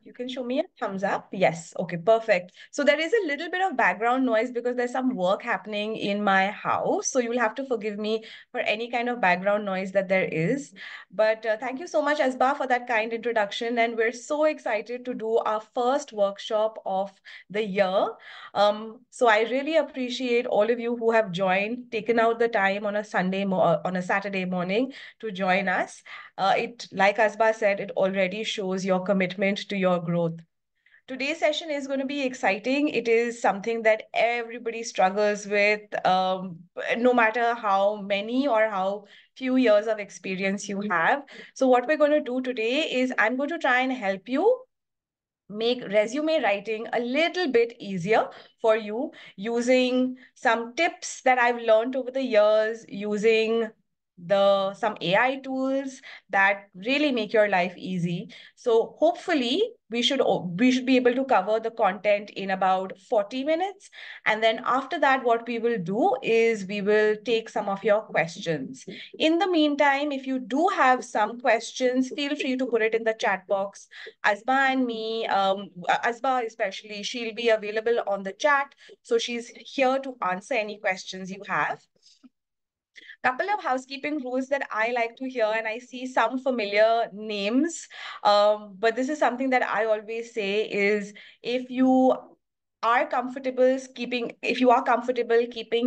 You can show me a thumbs up. Yes. Okay, perfect. So there is a little bit of background noise because there's some work happening in my house. So you'll have to forgive me for any kind of background noise that there is. But thank you so much, Asba, for that kind introduction. And we're so excited to do our first workshop of the year. So I really appreciate all of you who have joined, taken out the time on a on a Saturday morning to join us. Like Asba said, it already shows your commitment to your growth. Today's session is going to be exciting. It is something that everybody struggles with, no matter how many or how few years of experience you have. So what we're going to do today is I'm going to try and help you make resume writing a little bit easier for you using some tips that I've learned over the years, using some AI tools that really make your life easy. So hopefully we should be able to cover the content in about 40 minutes. And then after that, what we will do is we will take some of your questions. In the meantime, if you do have some questions, feel free to put it in the chat box. Asba and me, Asba especially, she'll be available on the chat. So she's here to answer any questions you have. Couple of housekeeping rules that I like to hear, and I see some familiar names. But this is something that I always say is if you are comfortable keeping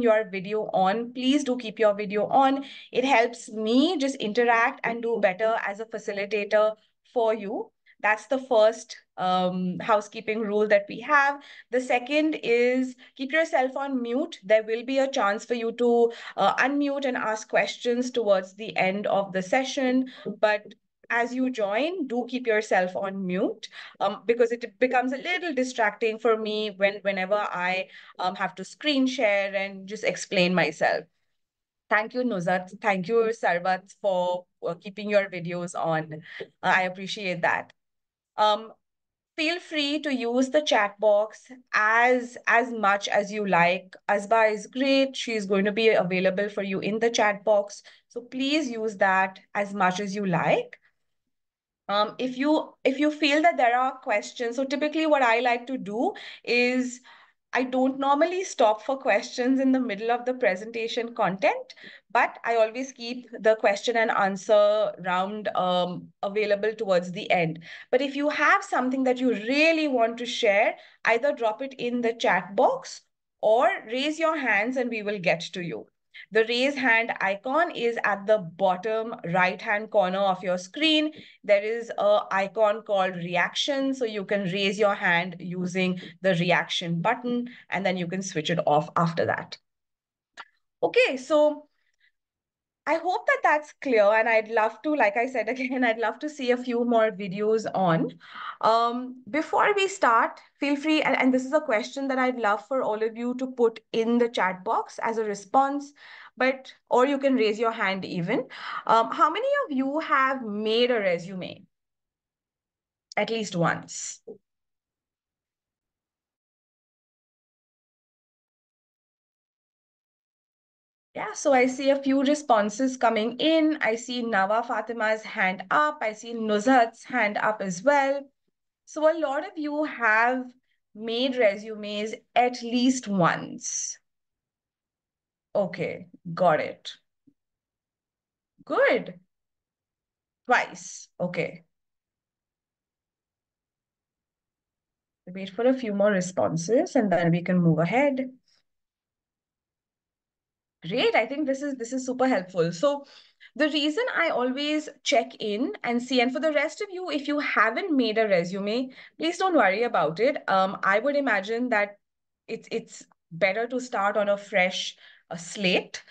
your video on, please do keep your video on. It helps me just interact and do better as a facilitator for you. That's the first housekeeping rule that we have. The second is keep yourself on mute. There will be a chance for you to unmute and ask questions towards the end of the session. But as you join, do keep yourself on mute because it becomes a little distracting for me whenever I have to screen share and just explain myself. Thank you, Nuzat. Thank you, Sarvat, for keeping your videos on. I appreciate that. Um, Feel free to use the chat box as much as you like. Asba is great. She's going to be available for you in the chat box. So please use that as much as you like. If you feel that there are questions, so typically what I like to do is I don't normally stop for questions in the middle of the presentation content, but I always keep the question and answer round available towards the end. But if you have something that you really want to share, either drop it in the chat box or raise your hands and we will get to you. The raise hand icon is at the bottom right-hand corner of your screen. There is an icon called reaction. So you can raise your hand using the reaction button, and then you can switch it off after that. Okay, so I hope that that's clear, and I'd love to, like I said again, I'd love to see a few more videos on. Before we start, feel free, and this is a question that I'd love for all of you to put in the chat box as a response, or you can raise your hand even. How many of you have made a resume at least once? Yeah, so I see a few responses coming in. I see Nawa Fatima's hand up. I see Nuzhat's hand up as well. So a lot of you have made resumes at least once. Okay, got it. Good. Twice. Okay. Wait for a few more responses and then we can move ahead. Great. I think this is super helpful. So the reason I always check in and see, and for the rest of you, if you haven't made a resume, please don't worry about it. I would imagine that it's better to start on a fresh slate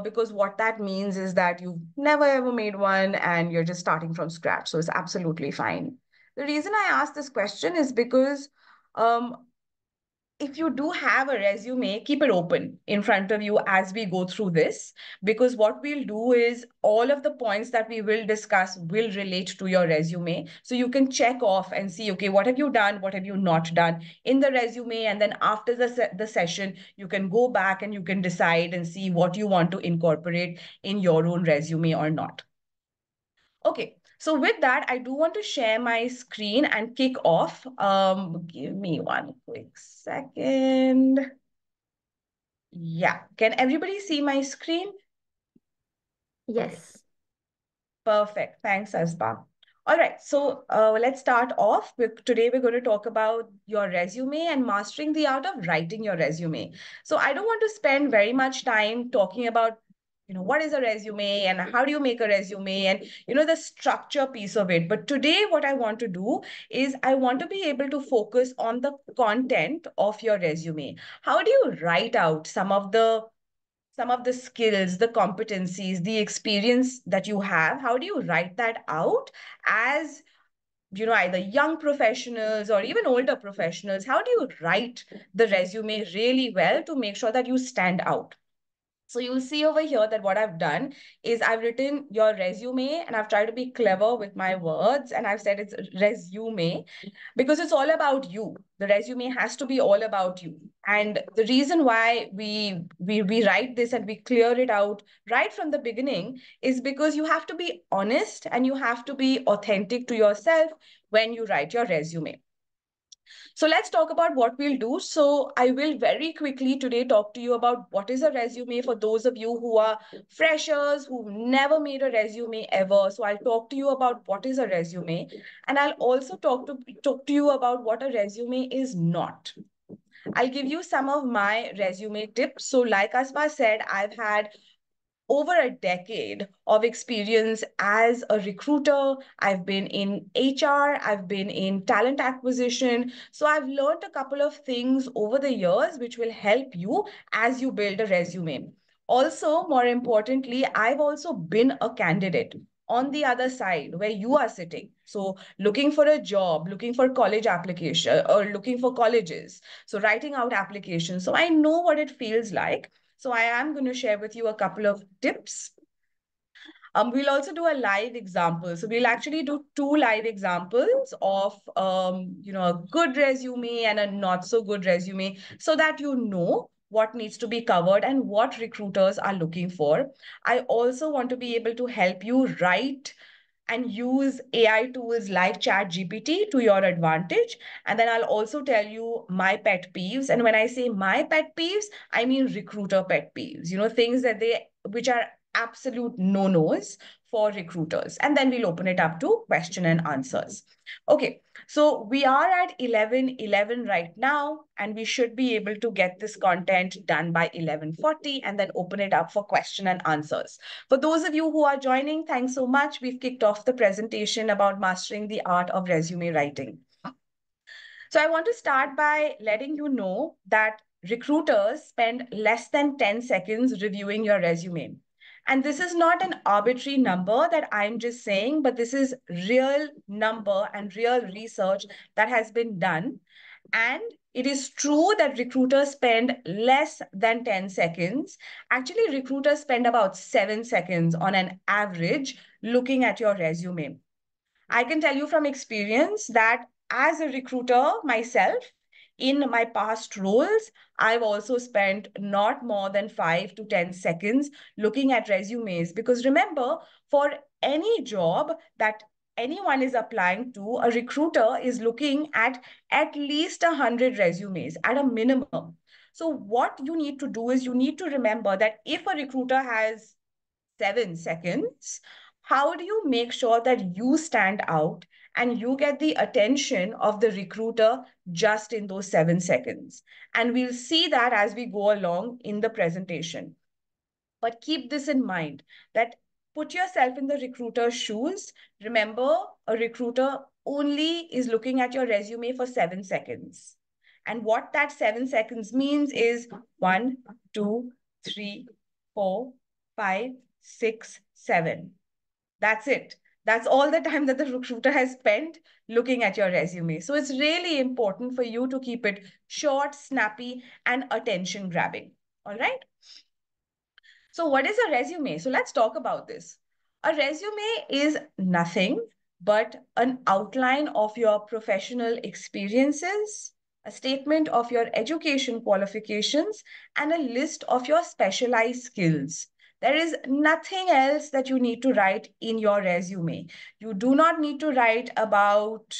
because what that means is that you've never ever made one and you're just starting from scratch. So it's absolutely fine. The reason I asked this question is because um, if you do have a resume, keep it open in front of you as we go through this, because what we'll do is all of the points that we will discuss will relate to your resume. So you can check off and see, okay, what have you done? What have you not done in the resume? And then after the session, you can go back and you can decide and see what you want to incorporate in your own resume or not. Okay, So with that, I do want to share my screen and kick off. Give me one quick second. Yeah, can everybody see my screen? Okay. Yes. Perfect. Thanks, Asba. All right, so let's start off. Today, we're going to talk about your resume and mastering the art of writing your resume. So I don't want to spend very much time talking about, what is a resume and how do you make a resume and, the structure piece of it. But today, what I want to do is I want to be able to focus on the content of your resume. How do you write out some of the skills, the competencies, the experience that you have? How do you write that out as, either young professionals or even older professionals? How do you write the resume really well to make sure that you stand out? So you'll see over here that what I've done is I've written your resume and I've tried to be clever with my words and I've said it's resume because it's all about you. The resume has to be all about you. And the reason why we write this and we clear it out right from the beginning is because you have to be honest and you have to be authentic to yourself when you write your resume. So let's talk about what we'll do. So I will very quickly today talk to you about what is a resume for those of you who are freshers, who've never made a resume ever. So I'll talk to you about what is a resume. And I'll also talk to you about what a resume is not. I'll give you some of my resume tips. So like Asma said, I've had over a decade of experience as a recruiter. I've been in HR, I've been in talent acquisition. So I've learned a couple of things over the years which will help you as you build a resume. Also, more importantly, I've also been a candidate on the other side where you are sitting. So looking for a job, looking for college application or looking for colleges. So writing out applications. So I know what it feels like. So I am going to share with you a couple of tips. We'll also do a live example. So we'll actually do two live examples of, a good resume and a not so good resume so that you know what needs to be covered and what recruiters are looking for. I also want to be able to help you write and use AI tools like ChatGPT to your advantage. And then I'll also tell you my pet peeves. And when I say my pet peeves, I mean recruiter pet peeves, things which are absolute no-nos for recruiters. And then we'll open it up to question and answers. Okay, so we are at 11:11 right now, and we should be able to get this content done by 11:40 and then open it up for question and answers. For those of you who are joining, thanks so much. We've kicked off the presentation about mastering the art of resume writing. So I want to start by letting you know that recruiters spend less than 10 seconds reviewing your resume. And this is not an arbitrary number that I'm just saying, but this is real number and real research that has been done. And it is true that recruiters spend less than 10 seconds. Actually, recruiters spend about 7 seconds on an average looking at your resume. I can tell you from experience that as a recruiter myself, in my past roles, I've also spent not more than 5 to 10 seconds looking at resumes. Because remember, for any job that anyone is applying to, a recruiter is looking at least 100 resumes at a minimum. So, what you need to do is you need to remember that if a recruiter has 7 seconds, how do you make sure that you stand out and you get the attention of the recruiter just in those 7 seconds? And we'll see that as we go along in the presentation. But keep this in mind that put yourself in the recruiter's shoes. Remember, a recruiter only is looking at your resume for 7 seconds. And what that 7 seconds means is 1, 2, 3, 4, 5, 6, 7. That's it. That's all the time that the recruiter has spent looking at your resume. So it's really important for you to keep it short, snappy, and attention grabbing. All right. So, what is a resume? So, let's talk about this. A resume is nothing but an outline of your professional experiences, a statement of your education qualifications, and a list of your specialized skills. There is nothing else that you need to write in your resume. You do not need to write about,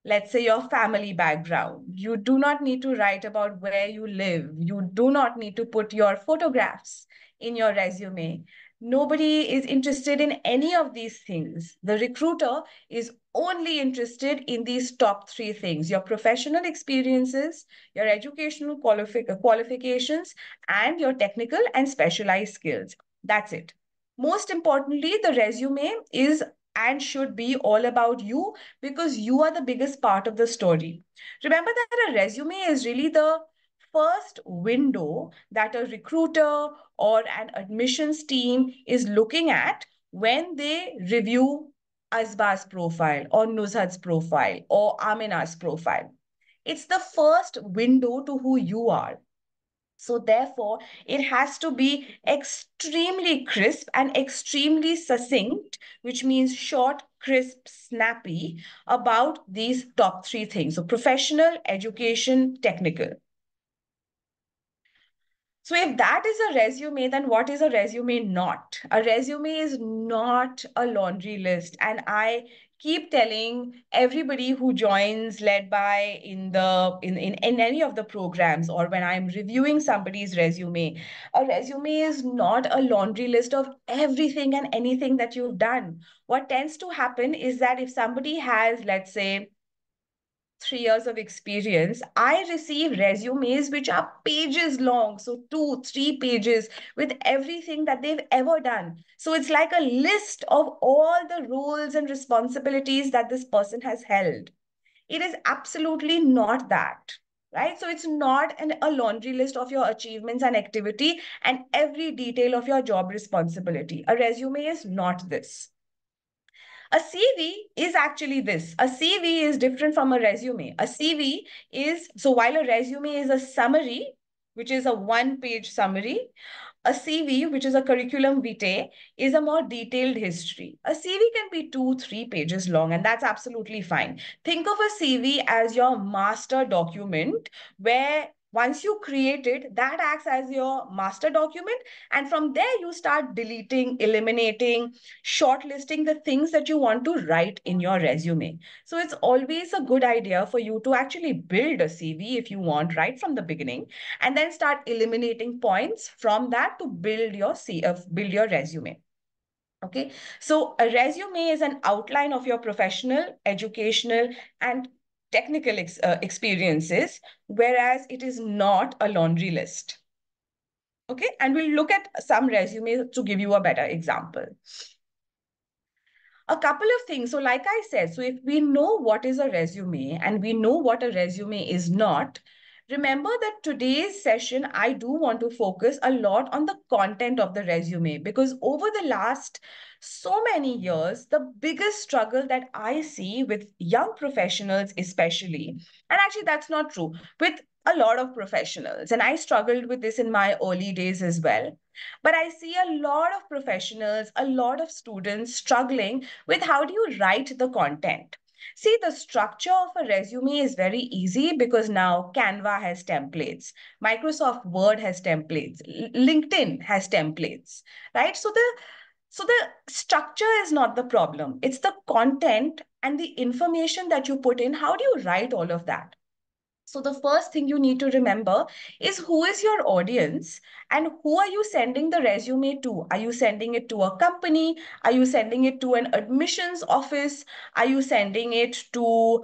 let's say, your family background. You do not need to write about where you live. You do not need to put your photographs in your resume. Nobody is interested in any of these things. The recruiter is only interested in these top three things: your professional experiences, your educational qualifications, and your technical and specialized skills. That's it. Most importantly, the resume is and should be all about you, because you are the biggest part of the story. Remember that a resume is really the first window that a recruiter or an admissions team is looking at when they review Asba's profile or Nuzhat's profile or Amina's profile. It's the first window to who you are. So therefore, it has to be extremely crisp and extremely succinct, which means short, crisp, snappy about these top three things. So professional, education, technical. So if that is a resume, then what is a resume not? A resume is not a laundry list. And I keep telling everybody who joins led by in any of the programs, or when I'm reviewing somebody's resume, a resume is not a laundry list of everything and anything that you've done. What tends to happen is that if somebody has, let's say, 3 years of experience, I receive resumes which are pages long. So 2, 3 pages with everything that they've ever done. So it's like a list of all the roles and responsibilities that this person has held. It is absolutely not that. Right? So it's not a laundry list of your achievements and activity and every detail of your job responsibility. A resume is not this. A CV is actually this. A CV is different from a resume. A CV is, so while a resume is a summary, which is a one-page summary, a CV, which is a curriculum vitae, is a more detailed history. A CV can be 2, 3 pages long, and that's absolutely fine. Think of a CV as your master document, where once you create it, that acts as your master document. And from there, you start deleting, eliminating, shortlisting the things that you want to write in your resume. So it's always a good idea for you to actually build a CV if you want right from the beginning, and then start eliminating points from that to build your build your resume. Okay, so a resume is an outline of your professional, educational, and technical experiences, whereas it is not a laundry list. Okay, and we'll look at some resumes to give you a better example. A couple of things. So like I said, so if we know what is a resume and we know what a resume is not, remember that today's session, I do want to focus a lot on the content of the resume, because over the last so many years, the biggest struggle that I see with young professionals, especially, and actually that's not true, with a lot of professionals, and I struggled with this in my early days as well. But I see a lot of professionals, a lot of students struggling with how do you write the content. See, the structure of a resume is very easy because now Canva has templates, Microsoft Word has templates, LinkedIn has templates, right? So the structure is not the problem. It's the content and the information that you put in. How do you write all of that? So the first thing you need to remember is who is your audience and who are you sending the resume to? Are you sending it to a company? Are you sending it to an admissions office? Are you sending it to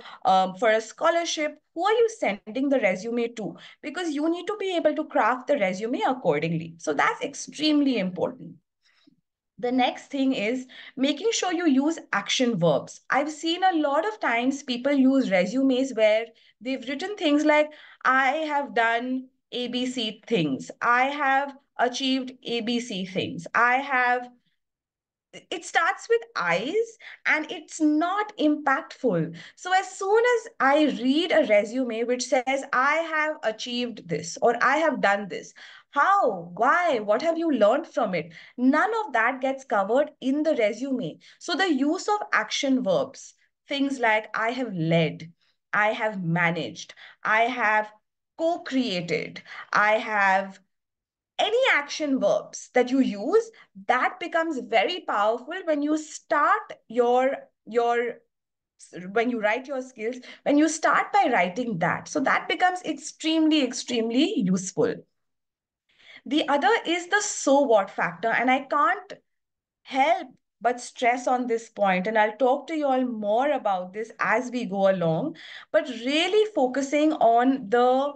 for a scholarship? Who are you sending the resume to? Because you need to be able to craft the resume accordingly. So that's extremely important. The next thing is making sure you use action verbs. I've seen a lot of times people use resumes where they've written things like, I have done ABC things. I have achieved ABC things. I have, it starts with I's and it's not impactful. So as soon as I read a resume which says, I have achieved this or I have done this, how, why, what have you learned from it? None of that gets covered in the resume. So the use of action verbs, things like I have led, I have managed, I have co-created, I have any action verbs that you use, that becomes very powerful when you start your when you write your skills, when you start by writing that. So that becomes extremely, extremely useful. The other is the so what factor, and I can't help but stress on this point, and I'll talk to you all more about this as we go along, but really focusing on the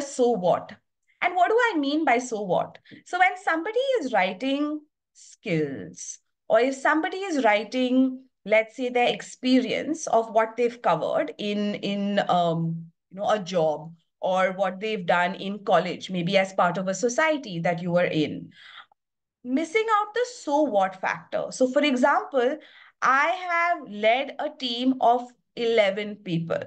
so what. And what do I mean by so what? So when somebody is writing skills, or if somebody is writing, let's say, their experience of what they've covered in a job, or what they've done in college, maybe as part of a society that you are in, missing out the so what factor. So, for example, I have led a team of 11 people,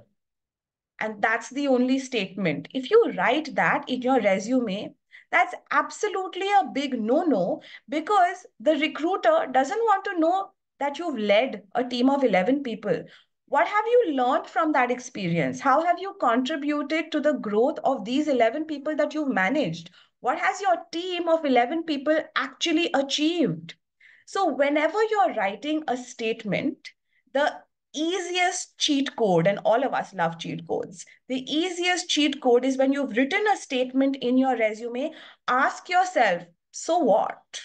and that's the only statement. If you write that in your resume, that's absolutely a big no no, because the recruiter doesn't want to know that you've led a team of 11 people. What have you learned from that experience? How have you contributed to the growth of these 11 people that you've managed? What has your team of 11 people actually achieved? So, whenever you're writing a statement, the easiest cheat code, and all of us love cheat codes, the easiest cheat code is when you've written a statement in your resume, ask yourself, so what?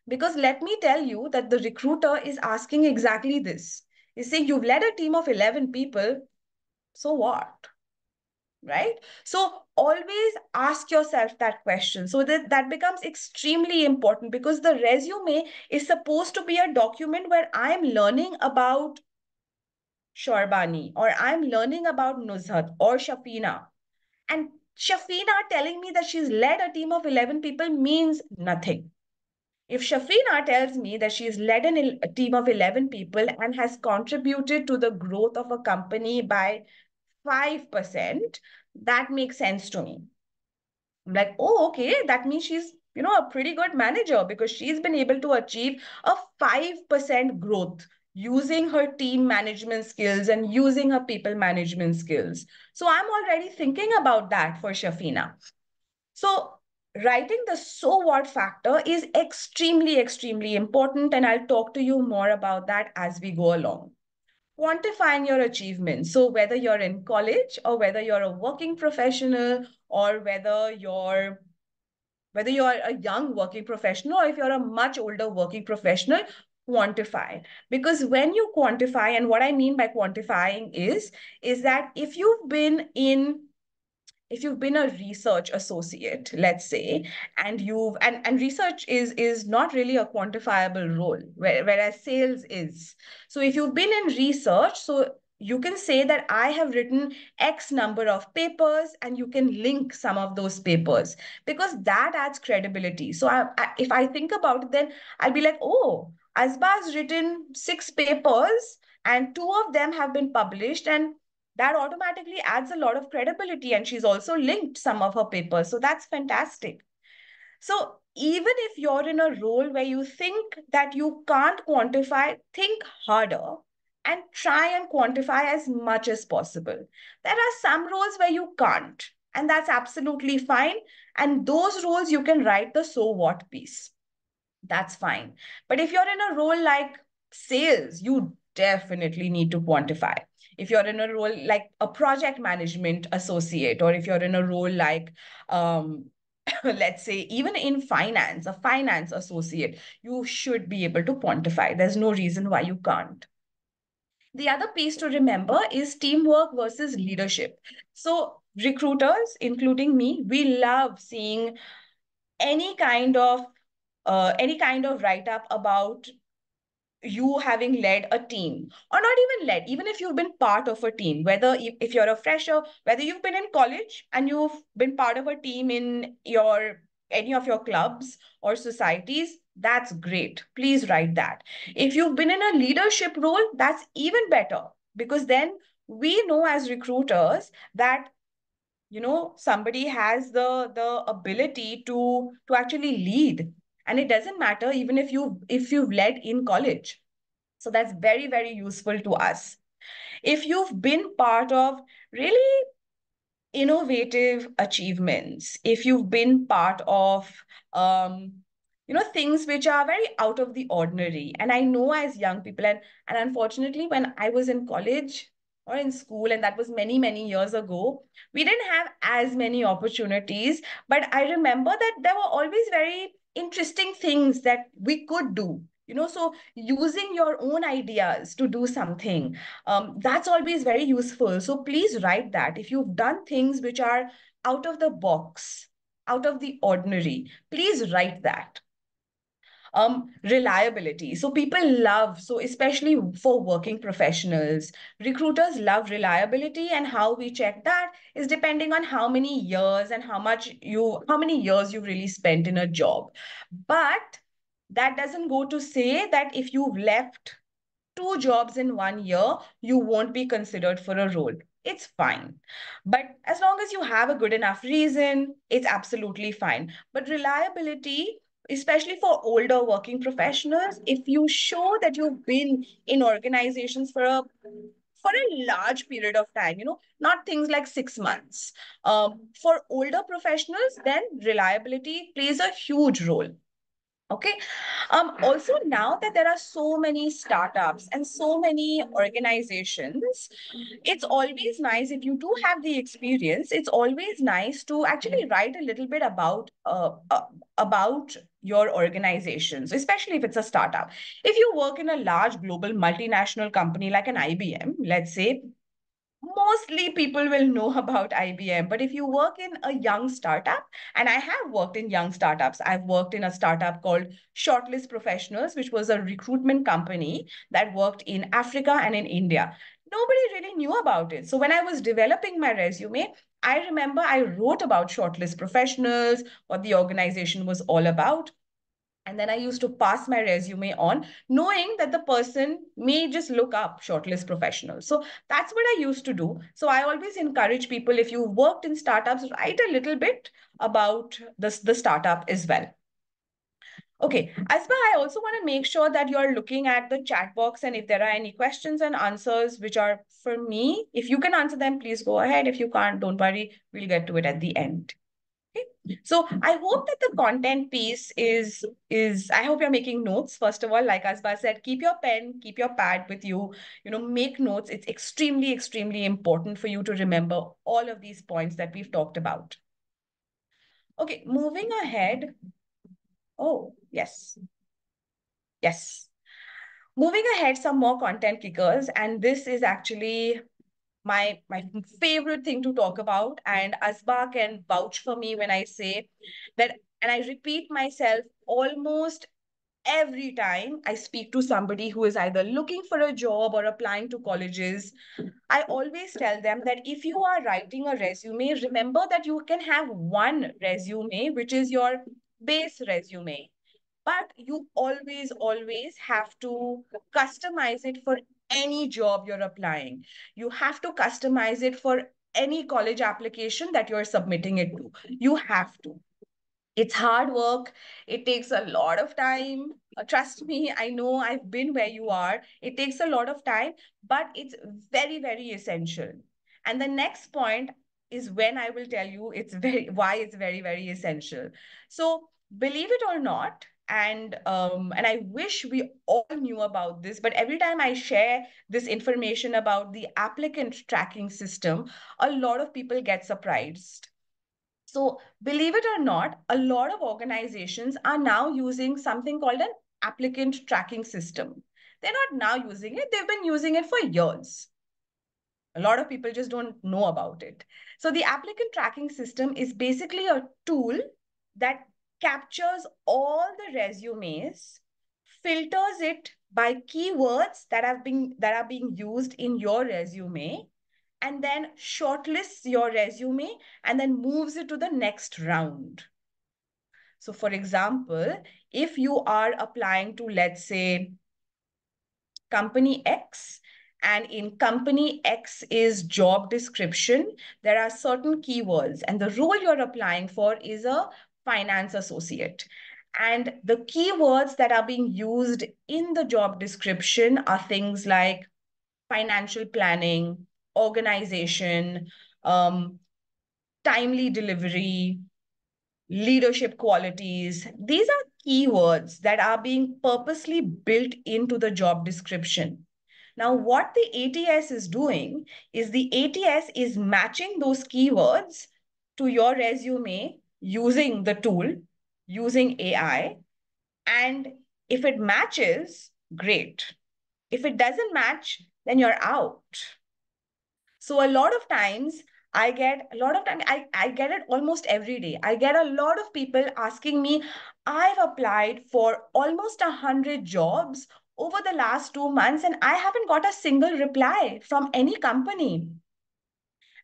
Because let me tell you that the recruiter is asking exactly this. He's saying, you've led a team of 11 people, so what? Right? So always ask yourself that question. So that becomes extremely important, because the resume is supposed to be a document where I'm learning about Shorbani, or I'm learning about Nuzhat or Shafina. And Shafina telling me that she's led a team of 11 people means nothing. If Shafina tells me that she's led a team of 11 people and has contributed to the growth of a company by 5%, that makes sense to me. I'm like, oh, okay, that means she's, a pretty good manager, because she's been able to achieve a 5% growth using her team management skills and using her people management skills. So I'm already thinking about that for Shafina. So writing the so what factor is extremely, extremely important. And I'll talk to you more about that as we go along. Quantifying your achievements. So whether you're in college, or whether you're a working professional, or whether you're a young working professional, or if you're a much older working professional, quantify. Because when you quantify, and what I mean by quantifying is that if you've been a research associate, let's say, and research is not really a quantifiable role, whereas sales is. So if you've been in research, so you can say that I have written X number of papers, and you can link some of those papers, because that adds credibility. So if I think about it, then I'll be like, oh, Asba's written 6 papers, and 2 of them have been published, and that automatically adds a lot of credibility. And she's also linked some of her papers. So that's fantastic. So even if you're in a role where you think that you can't quantify, think harder and try and quantify as much as possible. There are some roles where you can't, and that's absolutely fine. And those roles you can write the so what piece. That's fine. But if you're in a role like sales, you definitely need to quantify. If you're in a role like a project management associate, or if you're in a role like, let's say, even in finance, a finance associate, you should be able to quantify. There's no reason why you can't. The other piece to remember is teamwork versus leadership. So, recruiters, including me, we love seeing any kind of write up about you having led a team, or not even led, even if you've been part of a team, whether if you're a fresher, whether you've been in college and you've been part of a team in your any of your clubs or societies, that's great. Please write that. If you've been in a leadership role, that's even better, because then we know as recruiters that somebody has the ability to actually lead. And it doesn't matter even if you've led in college. So that's very, very useful to us. If you've been part of really innovative achievements, if you've been part of, um, things which are very out of the ordinary. And I know as young people, and unfortunately, when I was in college or in school, and that was many, many years ago, we didn't have as many opportunities. But I remember that there were always very interesting things that we could do. So using your own ideas to do something, that's always very useful. So please write that. If you've done things which are out of the box, out of the ordinary, please write that. Reliability. So people love, so especially for working professionals, recruiters love reliability, and how we check that is depending on how many years and how many years you've really spent in a job. But that doesn't go to say that if you've left 2 jobs in 1 year, you won't be considered for a role. It's fine. But as long as you have a good enough reason, it's absolutely fine. But reliability, especially for older working professionals, if you show that you've been in organizations for a large period of time, not things like 6 months. For older professionals, then reliability plays a huge role. Okay. Also, now that there are so many startups and so many organizations, it's always nice, if you do have the experience, it's always nice to actually write a little bit about your organizations, especially if it's a startup. If you work in a large global multinational company like an IBM, let's say, mostly people will know about IBM. But if you work in a young startup, and I have worked in young startups, I've worked in a startup called Shortlist Professionals, which was a recruitment company that worked in Africa and in India. Nobody really knew about it. So when I was developing my resume, I remember I wrote about Shortlist Professionals, what the organization was all about. And then I used to pass my resume on, knowing that the person may just look up shortlist professionals. So that's what I used to do. So I always encourage people, if you worked in startups, write a little bit about the startup as well. Okay, Asba, I also want to make sure that you're looking at the chat box, and if there are any questions and answers which are for me, if you can answer them, please go ahead. If you can't, don't worry, we'll get to it at the end. Okay. So I hope that the content piece is I hope you're making notes. First of all, like Asba said, keep your pen, keep your pad with you, make notes. It's extremely, extremely important for you to remember all of these points that we've talked about. Okay, moving ahead. Oh, yes. Yes. Moving ahead, some more content kickers. And this is actually my favorite thing to talk about. And Asba can vouch for me when I say that, and I repeat myself almost every time I speak to somebody who is either looking for a job or applying to colleges. I always tell them that if you are writing a resume, remember that you can have one resume, which is your base resume. But you always, always have to customize it for any job you're applying. You have to customize it for any college application that you're submitting it to. You have to. It's hard work. It takes a lot of time. Trust me, I know I've been where you are. It takes a lot of time, but it's very, very essential. And the next point is when I will tell you why it's very, very essential. So believe it or not, and I wish we all knew about this, but every time I share this information about the applicant tracking system, a lot of people get surprised. So, believe it or not, a lot of organizations are now using something called an applicant tracking system. They're not now using it, they've been using it for years. A lot of people just don't know about it. So, the applicant tracking system is basically a tool that captures all the resumes, filters it by keywords that are being used in your resume, and then shortlists your resume and then moves it to the next round. So for example, if you are applying to, let's say, company X, and in company X is job description, there are certain keywords, and the role you're applying for is a finance associate. And the keywords that are being used in the job description are things like financial planning, organization, um, timely delivery, leadership qualities. These are keywords that are being purposely built into the job description. Now, what the ATS is doing is the ATS is matching those keywords to your resume using the tool, using AI. And if it matches, great. If it doesn't match, then you're out. So a lot of times I get it almost every day. I get a lot of people asking me, I've applied for almost 100 jobs over the last 2 months and I haven't got a single reply from any company.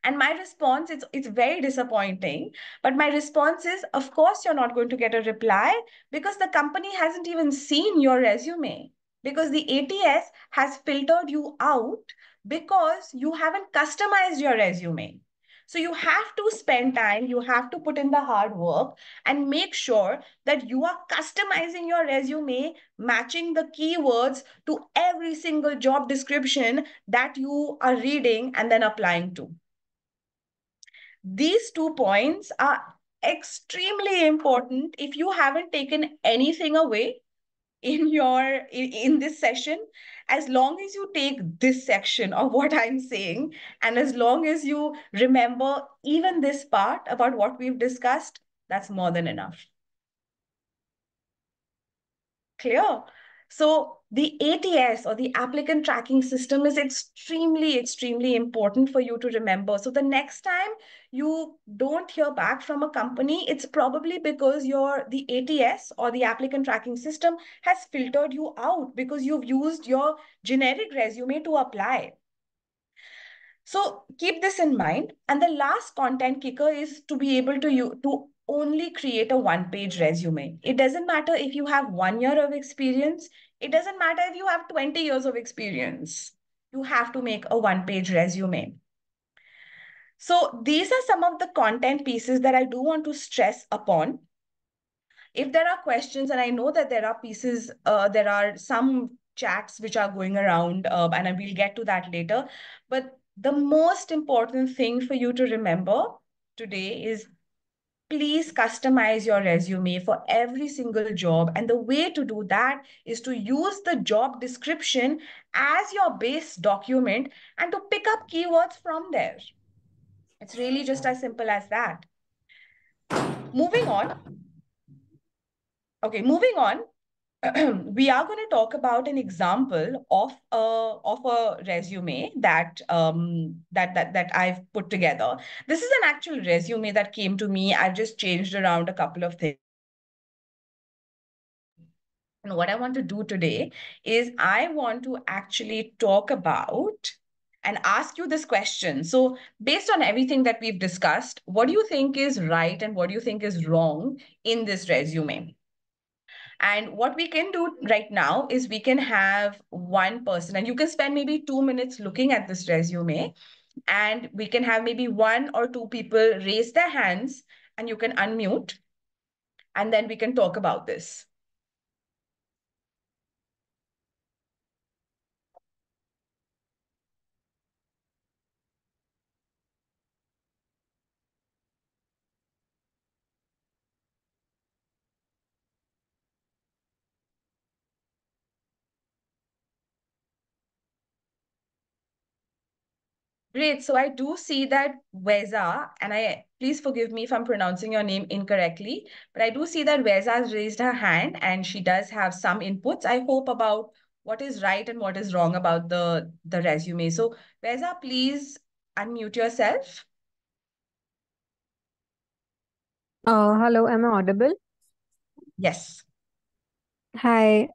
And my response, it's very disappointing. But my response is, of course, you're not going to get a reply because the company hasn't even seen your resume. Because the ATS has filtered you out because you haven't customized your resume. So you have to spend time, you have to put in the hard work and make sure that you are customizing your resume, matching the keywords to every single job description that you are reading and then applying to. These 2 points are extremely important. If you haven't taken anything away in this session, as long as you take this section of what I'm saying, and as long as you remember even this part about what we've discussed, that's more than enough. Clear? So the ATS, or the applicant tracking system, is extremely, extremely important for you to remember. So the next time you don't hear back from a company, it's probably because the ATS, or the applicant tracking system, has filtered you out because you've used your generic resume to apply. So keep this in mind. And the last content kicker is to be able to only create a one-page resume. It doesn't matter if you have 1 year of experience. It doesn't matter if you have 20 years of experience. You have to make a one-page resume. So these are some of the content pieces that I do want to stress upon. If there are questions, and I know that there are pieces, there are some chats which are going around, and we'll get to that later. But the most important thing for you to remember today is, please customize your resume for every single job. And the way to do that is to use the job description as your base document and to pick up keywords from there. It's really just as simple as that. Moving on. Okay, moving on. We are going to talk about an example of a resume that I've put together. This is an actual resume that came to me. I've just changed around a couple of things. And what I want to do today is I want to actually talk about and ask you this question. So, based on everything that we've discussed, what do you think is right and what do you think is wrong in this resume? And what we can do right now is we can have one person, and you can spend maybe 2 minutes looking at this resume, and we can have maybe one or two people raise their hands, and you can unmute, and then we can talk about this. Great. So I do see that Weza, and please forgive me if I'm pronouncing your name incorrectly, but I do see that Weza has raised her hand and she does have some inputs, I hope, about what is right and what is wrong about the resume. So Weza, please unmute yourself. Hello, am I audible? Yes. Hi.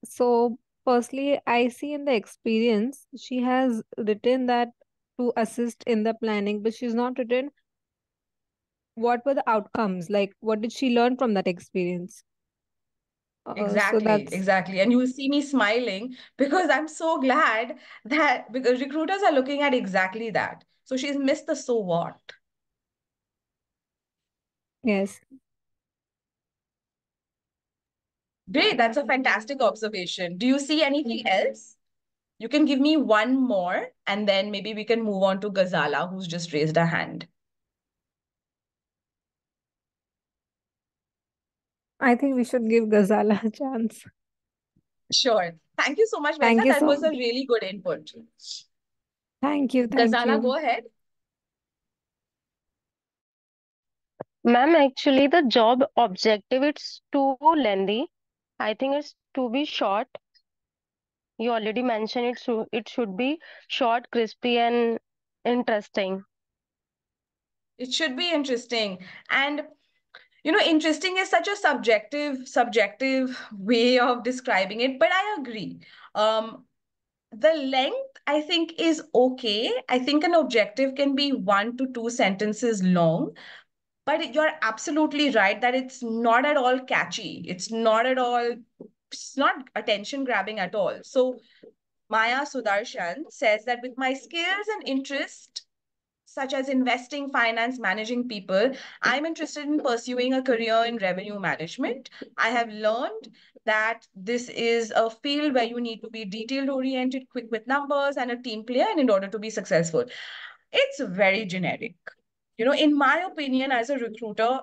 So firstly, I see in the experience she has written that to assist in the planning, but she's not written what were the outcomes, like what did she learn from that experience. So Exactly, that's exactly. And you will see me smiling because I'm so glad that because recruiters are looking at exactly that. So she's missed the so what. yes. Great, that's a fantastic observation. Do you see anything else? You can give me one more, and then maybe we can move on to Gazala, who's just raised a hand. I think we should give Ghazala a chance. Sure. Thank you so much, Thank Versa. you That so was a much. really good input. Thank you. Thank Ghazala, you. go ahead. Ma'am, actually, the job objective it's too lengthy. I think it's to be short. You already mentioned it should be short, crispy, and interesting. It should be interesting. And interesting is such a subjective way of describing it, but I agree. Um, the length, I think, is okay. I think an objective can be 1 to 2 sentences long, but you're absolutely right that it's not at all catchy. It's not attention grabbing at all. So Maya Sudarshan says that with my skills and interest, such as investing, finance, managing people, I'm interested in pursuing a career in revenue management. I have learned that this is a field where you need to be detail oriented, quick with numbers, and a team player in order to be successful. It's very generic. In my opinion, as a recruiter,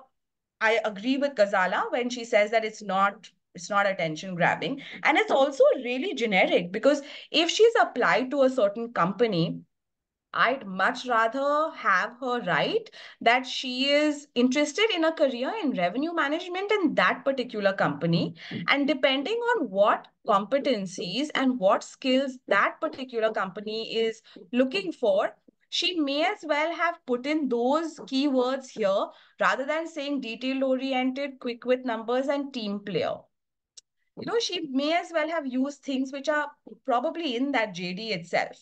I agree with Ghazala when she says that it's not attention grabbing, and it's also really generic because if she's applied to a certain company, I'd much rather have her write that she is interested in a career in revenue management in that particular company. And depending on what competencies and what skills that particular company is looking for, she may as well have put in those keywords here rather than saying detail oriented, quick with numbers, and team player. She may as well have used things which are probably in that JD itself.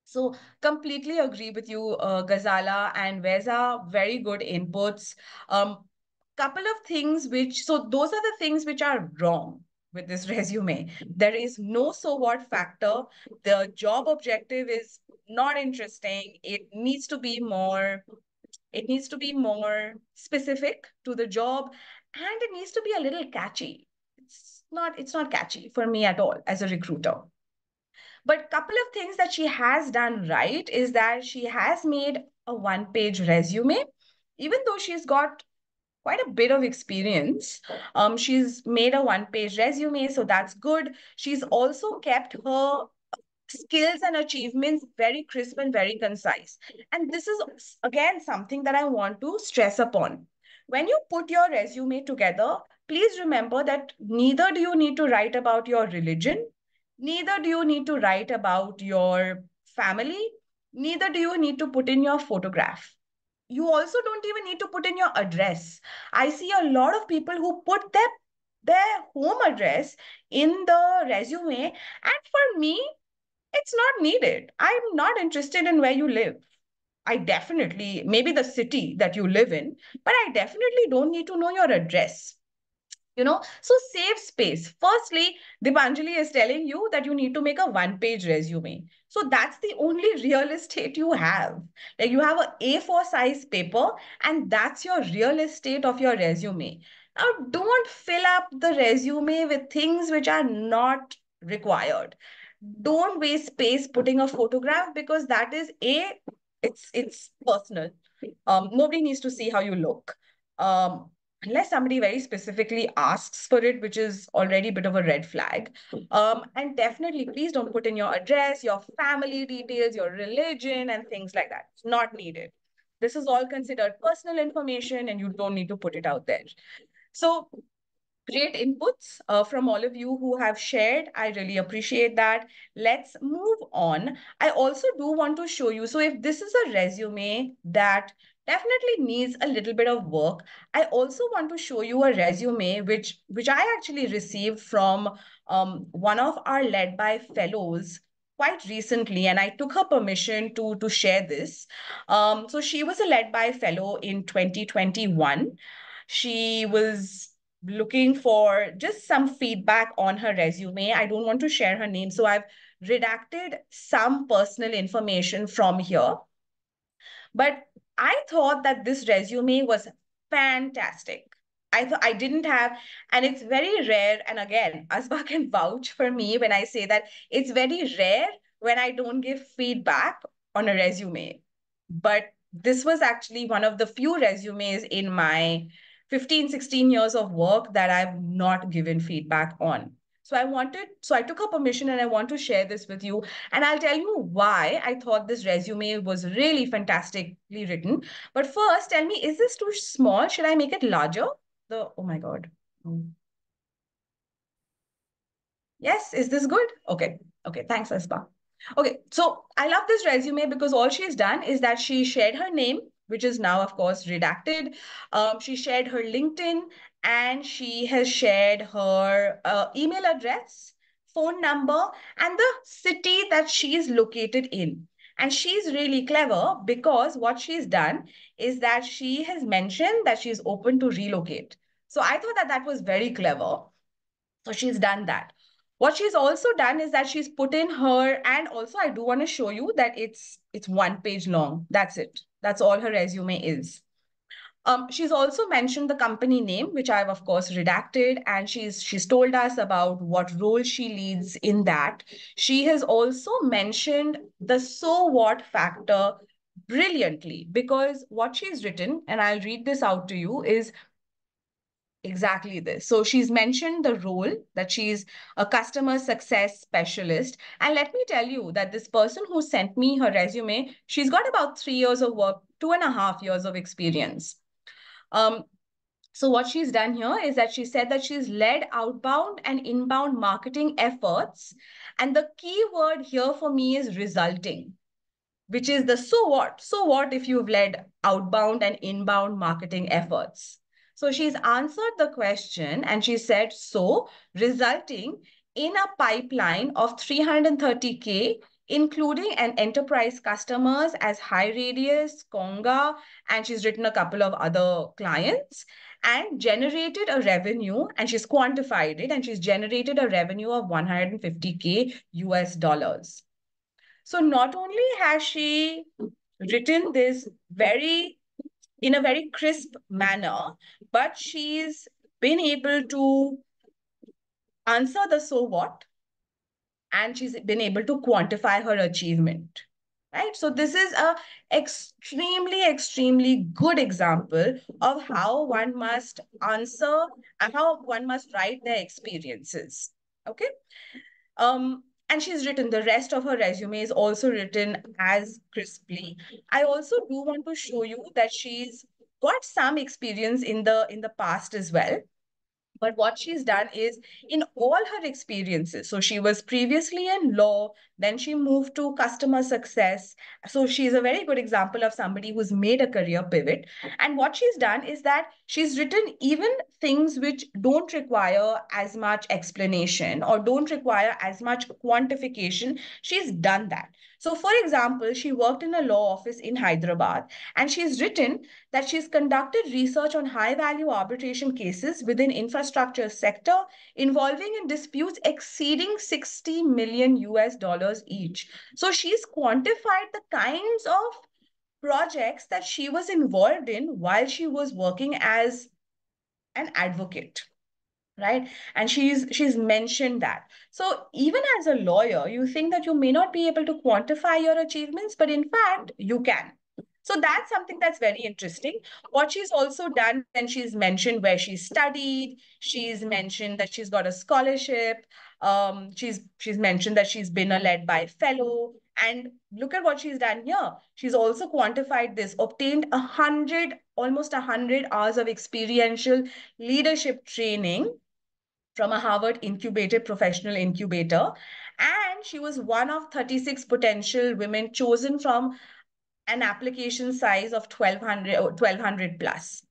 So completely agree with you, Ghazala and Veza. Very good inputs. Couple of things so those are the things which are wrong with this resume. There is no so what factor. The job objective is not interesting. It needs to be more specific to the job, and it needs to be a little catchy. It's not catchy for me at all as a recruiter. But couple of things that she has done right is that she has made a one-page resume, even though she's got quite a bit of experience. She's made a one-page resume, so that's good. She's also kept her skills and achievements very crisp and very concise. And this is, again, something that I want to stress upon. When you put your resume together, please remember that neither do you need to write about your religion, neither do you need to write about your family, neither do you need to put in your photograph. You also don't even need to put in your address. I see a lot of people who put their home address in the resume, and for me, it's not needed. I'm not interested in where you live. I definitely, maybe the city that you live in, but I definitely don't need to know your address. So save space. Firstly, Dipanjali is telling you that you need to make a one-page resume. So that's the only real estate you have. Like you have a A4 size paper, and that's your real estate of your resume. Now, don't fill up the resume with things which are not required. Don't waste space putting a photograph because that is it's personal. Nobody needs to see how you look. Unless somebody very specifically asks for it, which is already a bit of a red flag. And definitely, please don't put in your address, your family details, your religion, and things like that. It's not needed. This is all considered personal information, and you don't need to put it out there. So great inputs from all of you who have shared. I really appreciate that. Let's move on. I also do want to show you. So if this is a resume that definitely needs a little bit of work, I also want to show you a resume which I actually received from one of our led by fellows quite recently, and I took her permission to share this. So she was a led by fellow in 2021. She was looking for just some feedback on her resume. I don't want to share her name, so I've redacted some personal information from here. But I thought that this resume was fantastic. I thought I didn't have, and it's very rare. And again, Asba can vouch for me when I say that it's very rare when I don't give feedback on a resume. But this was actually one of the few resumes in my 15, 16 years of work that I've not given feedback on. So I took her permission and I want to share this with you. And I'll tell you why I thought this resume was really fantastically written. But first, tell me, is this too small? Should I make it larger? Oh my God. Yes, is this good? Okay. Okay, thanks, Aspa. Okay, so I love this resume because all she's done is that she shared her name, which is now, of course, redacted. She shared her LinkedIn and she has shared her email address, phone number, and the city that she is located in. And she's really clever because what she's done is that she has mentioned that she's open to relocate. So I thought that that was very clever. So she's done that. What she's also done is that she's put in her, and also I do want to show you that it's 1 page long. That's it. That's all her resume is. She's also mentioned the company name, which I've of course redacted, and she's told us about what role she leads in that. She has also mentioned the so what factor brilliantly because what she's written, and I'll read this out to you, is exactly this. So she's mentioned the role that she's a customer success specialist. And let me tell you that this person who sent me her resume, she's got about 3 years of work, 2.5 years of experience. Um, so what she's done here is that she said that she's led outbound and inbound marketing efforts. And the key word here for me is resulting, which is the so what? So what if you've led outbound and inbound marketing efforts? So she's answered the question and she said, so resulting in a pipeline of 330K, including an enterprise customers as High Radius, Conga, and she's written a couple of other clients and generated a revenue and she's quantified it and she's generated a revenue of 150K US dollars. So not only has she written this in a very crisp manner, but she's been able to answer the so what, and she's been able to quantify her achievement. Right. So this is a extremely good example of how one must answer and how one must write their experiences. Okay. And she's written the rest of her resume is also written as crisply. I also do want to show you that she's got some experience in the past as well. But what she's done is in all her experiences, so she was previously in law, then she moved to customer success. So she's a very good example of somebody who's made a career pivot. And what she's done is that she's written even things which don't require as much explanation or don't require as much quantification. She's done that. So, for example, she worked in a law office in Hyderabad and she's written that she's conducted research on high value arbitration cases within infrastructure sector involving in disputes exceeding 60 million US dollars each. So she's quantified the kinds of projects that she was involved in while she was working as an advocate, right? And she's mentioned that. So even as a lawyer, you think that you may not be able to quantify your achievements, but in fact you can. So that's something that's very interesting. What she's also done, and she's mentioned where she studied, she's mentioned that she's got a scholarship, she's mentioned that she's been a LedBy fellow. And look at what she's done here. She's also quantified this, obtained 100, almost 100 hours of experiential leadership training from a Harvard incubated professional incubator. And she was one of 36 potential women chosen from an application size of 1,200 plus.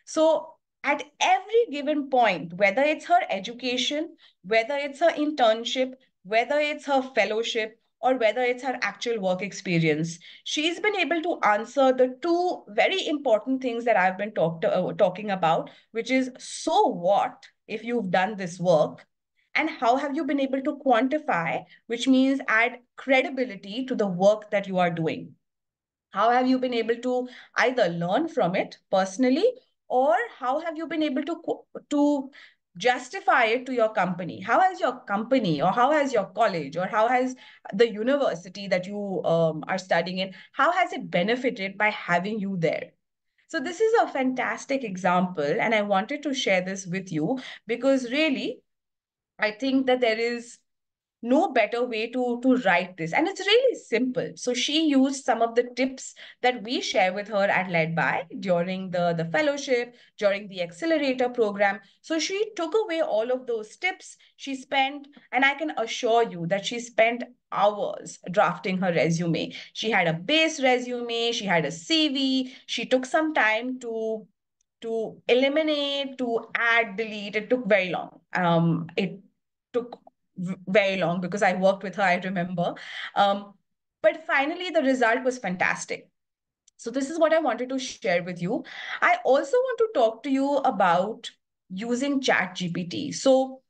So at every given point, whether it's her education, whether it's her internship, whether it's her fellowship, or whether it's her actual work experience, she's been able to answer the two very important things that I've been talking about, which is so what if you've done this work, and how have you been able to quantify, which means add credibility to the work that you are doing. How have you been able to either learn from it personally, or how have you been able to justify it to your company? How has your company, or how has your college, or how has the university that you are studying in, how has it benefited by having you there? So this is a fantastic example, and I wanted to share this with you because really, I think that there is no better way to write this, and it's really simple. So she used some of the tips that we share with her at LedBy during the fellowship, during the accelerator program. So she took away all of those tips. She spent, and I can assure you that she spent hours drafting her resume. She had a base resume, she had a CV, she took some time to eliminate, to add, delete. It took very long. It took very long because I worked with her, I remember. Um, but finally, the result was fantastic. So this is what I wanted to share with you. I also want to talk to you about using ChatGPT. So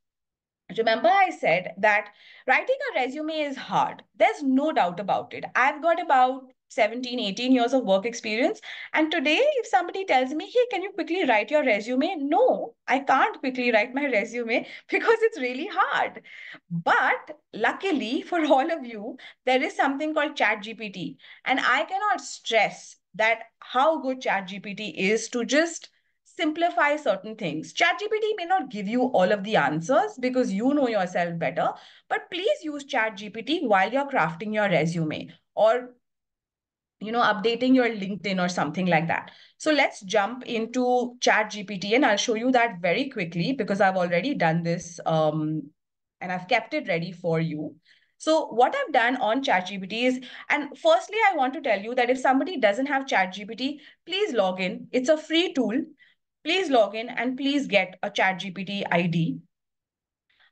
remember, I said that writing a resume is hard. There's no doubt about it. I've got about 17, 18 years of work experience. And today, if somebody tells me, hey, can you quickly write your resume? No, I can't quickly write my resume because it's really hard. But luckily for all of you, there is something called ChatGPT. And I cannot stress that how good ChatGPT is to just simplify certain things. ChatGPT may not give you all of the answers because you know yourself better, but please use ChatGPT while you're crafting your resume or updating your LinkedIn or something like that. So let's jump into ChatGPT and I'll show you that very quickly because I've already done this and I've kept it ready for you. So what I've done on ChatGPT is, and firstly, I want to tell you that if somebody doesn't have ChatGPT, please log in. It's a free tool. Please log in and please get a ChatGPT ID.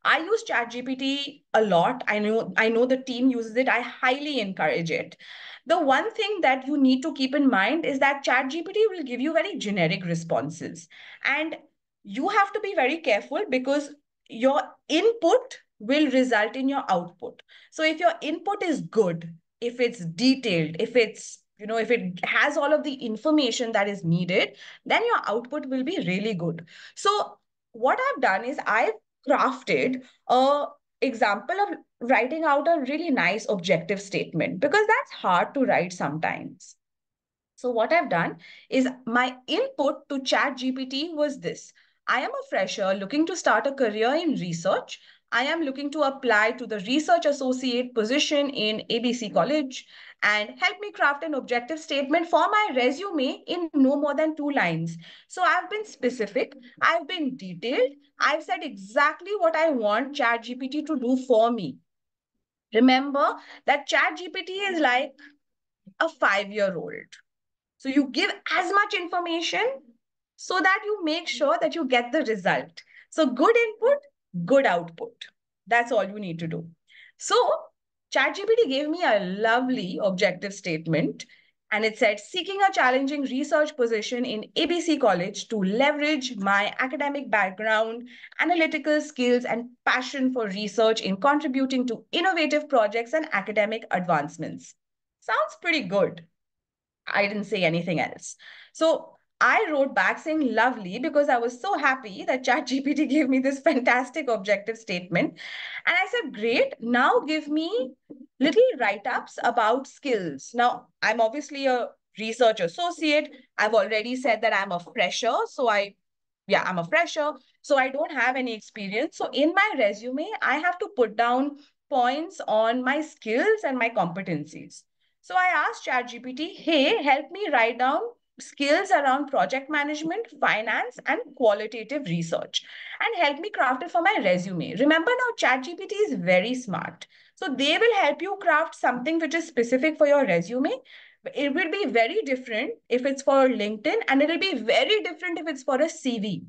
I use ChatGPT a lot. I know the team uses it. I highly encourage it. The one thing that you need to keep in mind is that ChatGPT will give you very generic responses. And you have to be very careful because your input will result in your output. So if your input is good, if it's detailed, if it has all of the information that is needed, then your output will be really good. So what I've done is I've crafted a example of writing out a really nice objective statement because that's hard to write sometimes. So what I've done is my input to ChatGPT was this. I am a fresher looking to start a career in research. I am looking to apply to the research associate position in ABC College and help me craft an objective statement for my resume in no more than 2 lines. So I've been specific, I've been detailed, I've said exactly what I want ChatGPT to do for me. Remember that ChatGPT is like a 5-year-old. So you give as much information so that you make sure that you get the result. So good input, good output. That's all you need to do. So ChatGPT gave me a lovely objective statement and it said, seeking a challenging research position in ABC College to leverage my academic background, analytical skills, and passion for research in contributing to innovative projects and academic advancements. Sounds pretty good. I didn't say anything else. So I wrote back saying lovely because I was so happy that ChatGPT gave me this fantastic objective statement. And I said, great, now give me little write-ups about skills. Now, I'm obviously a research associate. I've already said that I'm a fresher. I'm a fresher. So I don't have any experience. So in my resume, I have to put down points on my skills and my competencies. So I asked ChatGPT, hey, help me write down skills around project management, finance, and qualitative research, and help me craft it for my resume. Remember now, ChatGPT is very smart. So they will help you craft something which is specific for your resume. It will be very different if it's for LinkedIn, and it'll be very different if it's for a CV.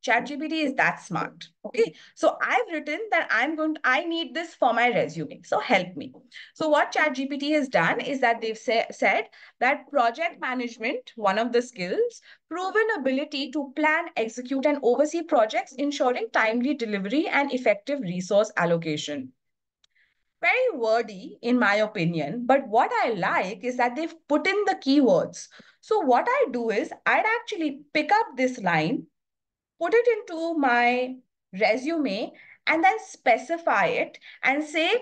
ChatGPT is that smart. Okay. So I've written that I need this for my resume. So help me. So what ChatGPT has done is that they've said that project management, one of the skills, proven ability to plan, execute, and oversee projects, ensuring timely delivery and effective resource allocation. Very wordy, in my opinion, but what I like is that they've put in the keywords. So what I do is I'd actually pick up this line, put it into my resume, and then specify it and say,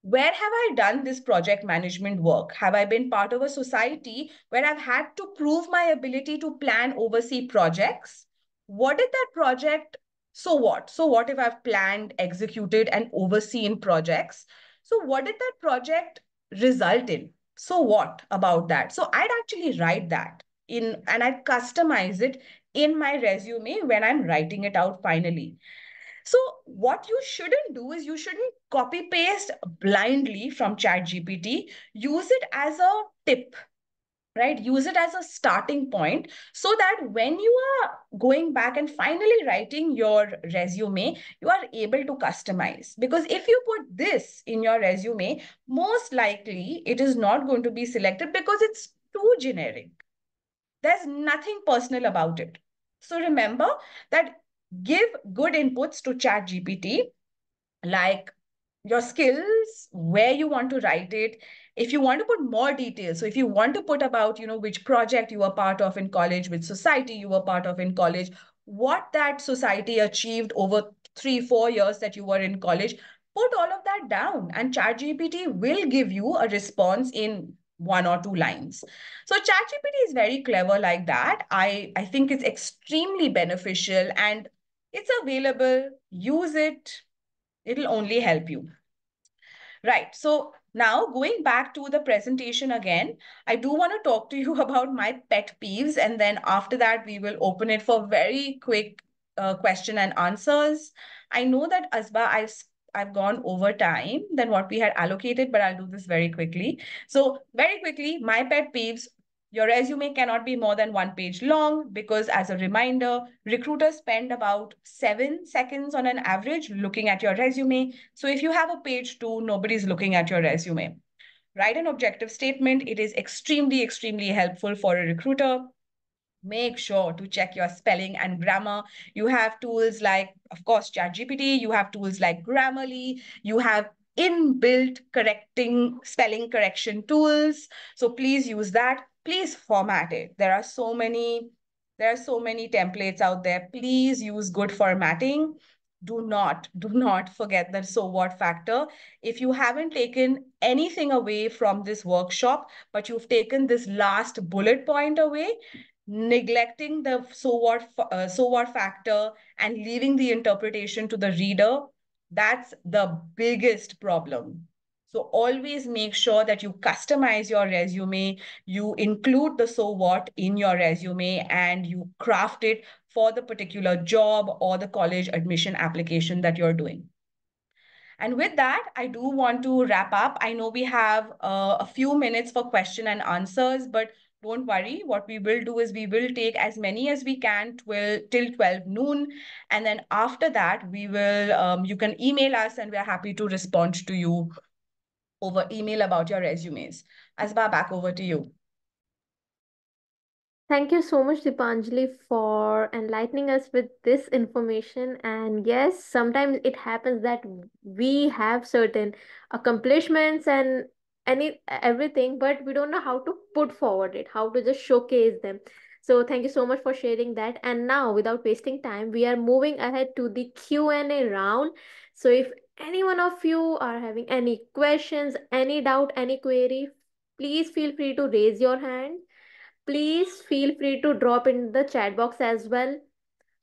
where have I done this project management work? Have I been part of a society where I've had to prove my ability to plan, oversee projects? What did that project? So what? So what if I've planned, executed, and overseen projects? So what did that project result in? So what about that? So I'd actually write that in and I'd customize it in my resume when I'm writing it out finally. So what you shouldn't do is you shouldn't copy paste blindly from ChatGPT. Use it as a tip, right? Use it as a starting point so that when you are going back and finally writing your resume, you are able to customize. Because if you put this in your resume, most likely it is not going to be selected because it's too generic. There's nothing personal about it. So remember that give good inputs to ChatGPT, like your skills, where you want to write it. If you want to put more details, so if you want to put about, which project you were part of in college, which society you were part of in college, what that society achieved over 3 4 years that you were in college, put all of that down and ChatGPT will give you a response in 1 or 2 lines. So ChatGPT is very clever like that. I think it's extremely beneficial and it's available. Use it. It'll only help you. Right. So now going back to the presentation again, I do want to talk to you about my pet peeves. And then after that, we will open it for very quick question and answers. I know that Asba, I've gone over time than what we had allocated, but I'll do this very quickly. So very quickly, my pet peeves. Your resume cannot be more than 1 page long because, as a reminder, recruiters spend about 7 seconds on an average looking at your resume. So if you have a page two, nobody's looking at your resume. Write an objective statement. It is extremely, extremely helpful for a recruiter. Make sure to check your spelling and grammar. You have tools like, of course, ChatGPT. You have tools like Grammarly. You have inbuilt correcting spelling correction tools. So please use that. Please format it. There are so many templates out there. Please use good formatting. Do not forget the so what factor. If you haven't taken anything away from this workshop, but you've taken this last bullet point away, neglecting the so what factor and leaving the interpretation to the reader, that's the biggest problem. So always make sure that you customize your resume, you include the so what in your resume, and you craft it for the particular job or the college admission application that you're doing. And with that, I do want to wrap up. I know we have a few minutes for question and answers, but don't worry. What we will do is we will take as many as we can till 12 noon. And then after that, you can email us and we're happy to respond to you over email about your resumes. Asba, back over to you. Thank you so much, Dipanjali, for enlightening us with this information. And yes, sometimes it happens that we have certain accomplishments and everything, but we don't know how to put forward it, how to just showcase them. So thank you so much for sharing that. And now, without wasting time, we are moving ahead to the Q&A round. So if any one of you are having any questions, any doubt, any query, please feel free to raise your hand. Please feel free to drop in the chat box as well.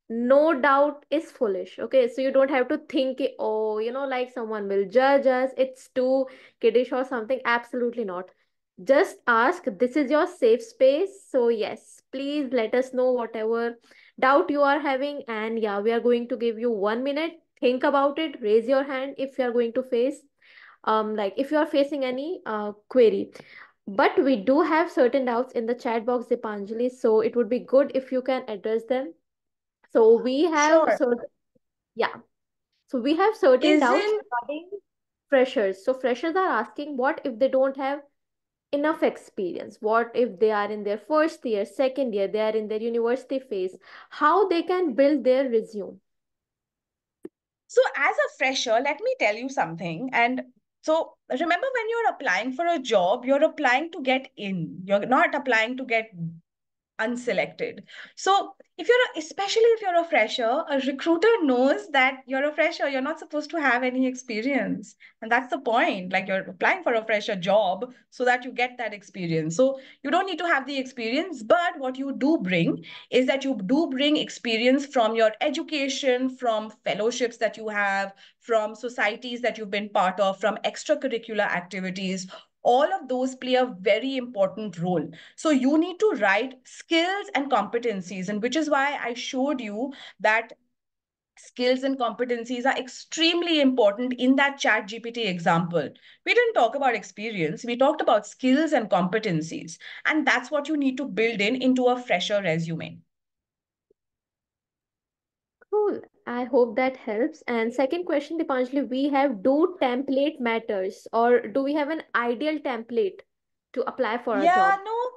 No doubt is foolish. Okay, so you don't have to think, oh, like someone will judge us, it's too kiddish or something. Absolutely not. Just ask. This is your safe space. So, yes, please let us know whatever doubt you are having. And yeah, we are going to give you 1 minute. Think about it. Raise your hand if you are going to face, like if you are facing any query. But we do have certain doubts in the chat box, Dipanjali, so it would be good if you can address them. So we have Sure. certain, yeah. So we have certain doubts Isn't regarding freshers. So freshers are asking, what if they don't have enough experience? What if they are in their first year, second year, they are in their university phase? How they can build their resume? So, as a fresher, let me tell you something. And so, remember when you're applying for a job, you're applying to get in. You're not applying to get unselected. So especially if you're a fresher, a recruiter knows that you're a fresher, you're not supposed to have any experience. And that's the point. Like, you're applying for a fresher job so that you get that experience. So you don't need to have the experience, but what you do bring is that you do bring experience from your education, from fellowships that you have, from societies that you've been part of, from extracurricular activities. All of those play a very important role. So you need to write skills and competencies, and which is why I showed you that skills and competencies are extremely important in that ChatGPT example. We didn't talk about experience, we talked about skills and competencies. And that's what you need to build into a fresher resume. Cool. I hope that helps. And second question, Dipanjali, we have, do template matters, or do we have an ideal template to apply for a Yeah, job? no,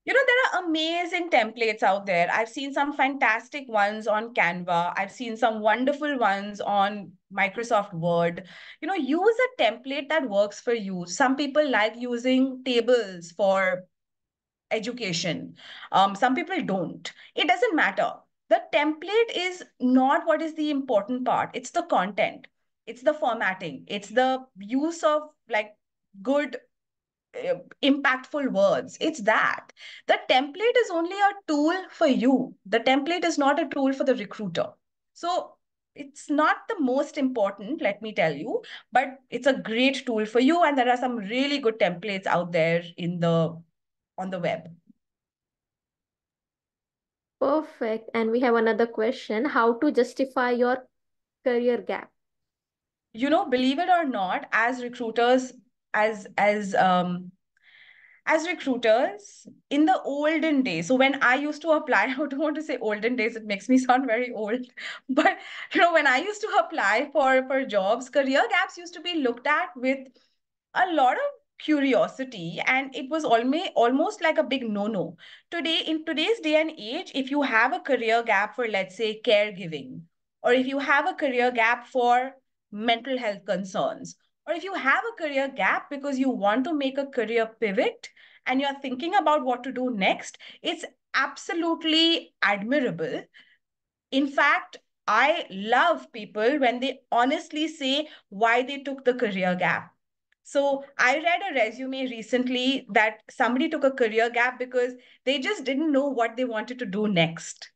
there are amazing templates out there. I've seen some fantastic ones on Canva. I've seen some wonderful ones on Microsoft Word. Use a template that works for you. Some people like using tables for education. Some people don't. It doesn't matter. The template is not what is the important part. It's the content. It's the formatting. It's the use of like good impactful words. It's that. The template is only a tool for you. The template is not a tool for the recruiter. So it's not the most important, let me tell you, but it's a great tool for you. And there are some really good templates out there on the web. Perfect. And we have another question, how to justify your career gap? Believe it or not, as recruiters, as as um as recruiters in the olden days, so when I used to apply, I don't want to say olden days, it makes me sound very old, but when I used to apply for jobs, career gaps used to be looked at with a lot of curiosity, and it was almost like a big no-no. In today's day and age, if you have a career gap for, let's say, caregiving, or if you have a career gap for mental health concerns, or if you have a career gap because you want to make a career pivot and you're thinking about what to do next, it's absolutely admirable. In fact, I love people when they honestly say why they took the career gap. So I read a resume recently that somebody took a career gap because they just didn't know what they wanted to do next.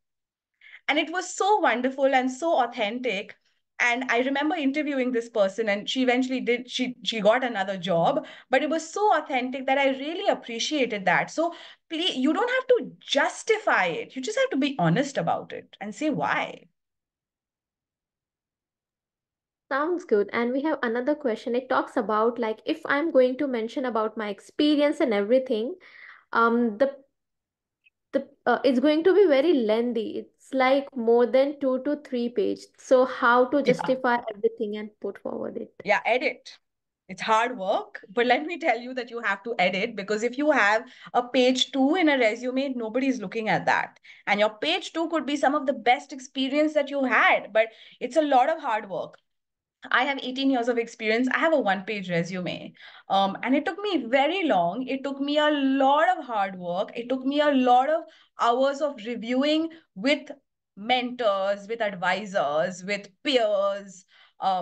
And it was so wonderful and so authentic. And I remember interviewing this person, and she eventually she got another job, but it was so authentic that I really appreciated that. So please, you don't have to justify it. You just have to be honest about it and say why. Sounds good. And we have another question. It talks about, like, if I'm going to mention about my experience and everything, the it's going to be very lengthy. It's like more than 2 to 3 pages. So how to Yeah. justify everything and put forward it? Yeah, edit. It's hard work, but let me tell you that you have to edit, because if you have a page two in a resume, nobody's looking at that. And your page two could be some of the best experience that you had, but it's a lot of hard work. I have 18 years of experience. I have a one-page resume. And it took me very long. It took me a lot of hard work. It took me a lot of hours of reviewing with mentors, with advisors, with peers,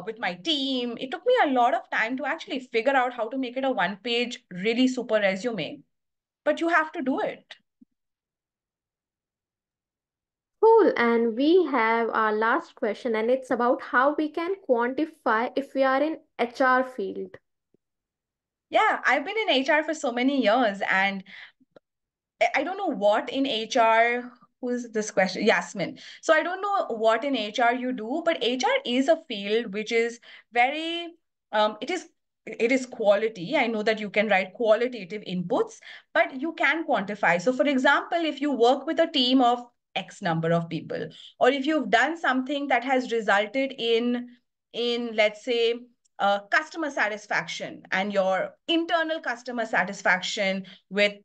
with my team. It took me a lot of time to actually figure out how to make it a one-page, really super resume. But you have to do it. Cool. And we have our last question, and it's about how we can quantify if we are in HR field. Yeah, I've been in HR for so many years, and I don't know what in HR, who's this question? Yasmin. So I don't know what in HR you do, but HR is a field which is very, it is quality. I know that you can write qualitative inputs, but you can quantify. So for example, if you work with a team of X number of people, or if you've done something that has resulted in let's say, customer satisfaction, and your internal customer satisfaction with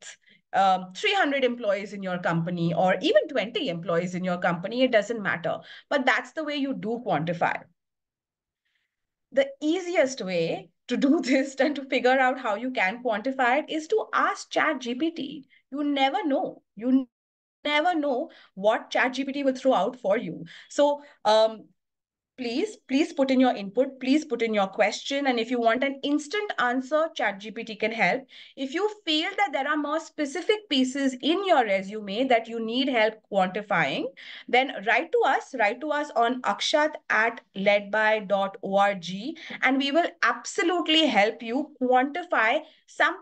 300 employees in your company, or even 20 employees in your company, it doesn't matter. But that's the way you do quantify. The easiest way to do this and to figure out how you can quantify it is to ask ChatGPT. You never know. You never know what ChatGPT will throw out for you. So please put in your input, please put in your question, and if you want an instant answer, ChatGPT can help. If you feel that there are more specific pieces in your resume that you need help quantifying, then write to us on akshat@ledby.org, and we will absolutely help you quantify some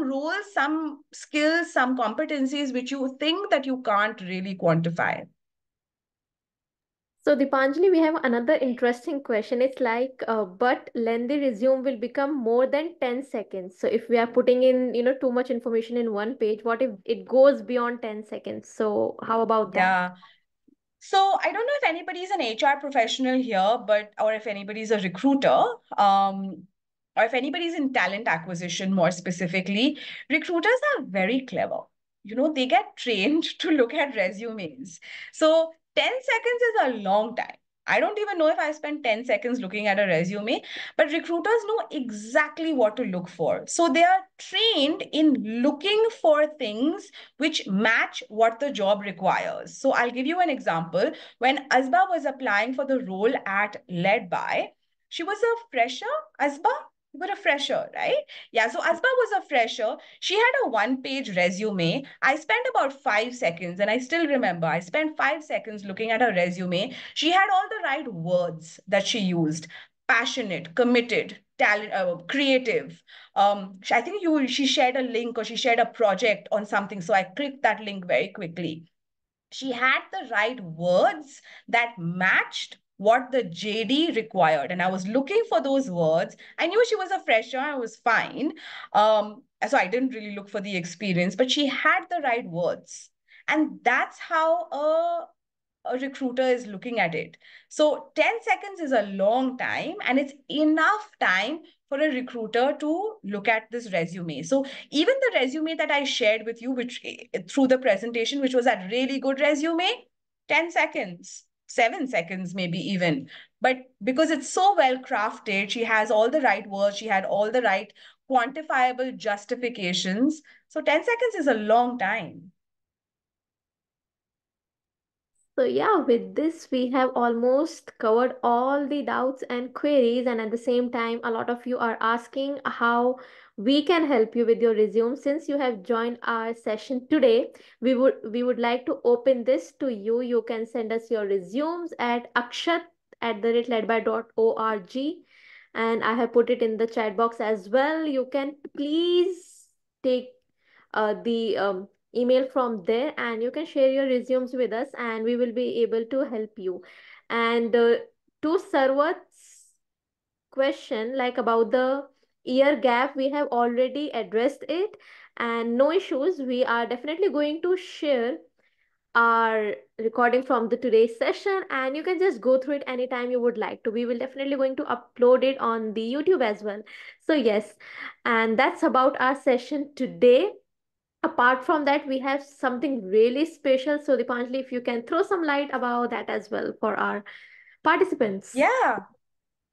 roles, some skills, some competencies which you think that you can't really quantify. So Dipanjali, we have another interesting question. It's like, but lengthy resume will become more than 10 seconds. So if we are putting in, too much information in one page, what if it goes beyond 10 seconds? So how about that? Yeah. So I don't know if anybody's an HR professional here, but or if anybody's a recruiter, or if anybody's in talent acquisition more specifically, recruiters are very clever. They get trained to look at resumes. So 10 seconds is a long time. I don't even know if I spent 10 seconds looking at a resume, but recruiters know exactly what to look for. So they are trained in looking for things which match what the job requires. So I'll give you an example. When Azba was applying for the role at LedBy, she was a fresher. Azba, you were a fresher, right? Yeah, so Azba was a fresher. She had a one-page resume. I spent about 5 seconds, and I still remember, I spent 5 seconds looking at her resume. She had all the right words that she used: passionate, committed, talent, creative. I think she shared a link or she shared a project on something. So I clicked that link very quickly. She had the right words that matched what the JD required. And I was looking for those words. I knew she was a fresher, I was fine. So I didn't really look for the experience, but she had the right words. And that's how a recruiter is looking at it. So 10 seconds is a long time, and it's enough time for a recruiter to look at this resume. So even the resume that I shared with you, which through the presentation, which was a really good resume, 10 seconds, 7 seconds, maybe even. But because it's so well crafted, she has all the right words, she had all the right quantifiable justifications. So 10 seconds is a long time. So yeah, with this we have almost covered all the doubts and queries, and at the same time, a lot of you are asking how we can help you with your resume. Since you have joined our session today, we would like to open this to you. You can send us your resumes at akshat@ledby.org, and I have put it in the chat box as well. You can please take the email from there, and you can share your resumes with us, and we will be able to help you. And to Sarwat's question, like about the year gap, we have already addressed it, and no issues. We are definitely going to share our recording from the today's session, and you can just go through it anytime you would like to. We will definitely going to upload it on the YouTube as well. So yes, and that's about our session today. Apart from that, we have something really special. So Dipanjali, if you can throw some light about that as well for our participants. Yeah.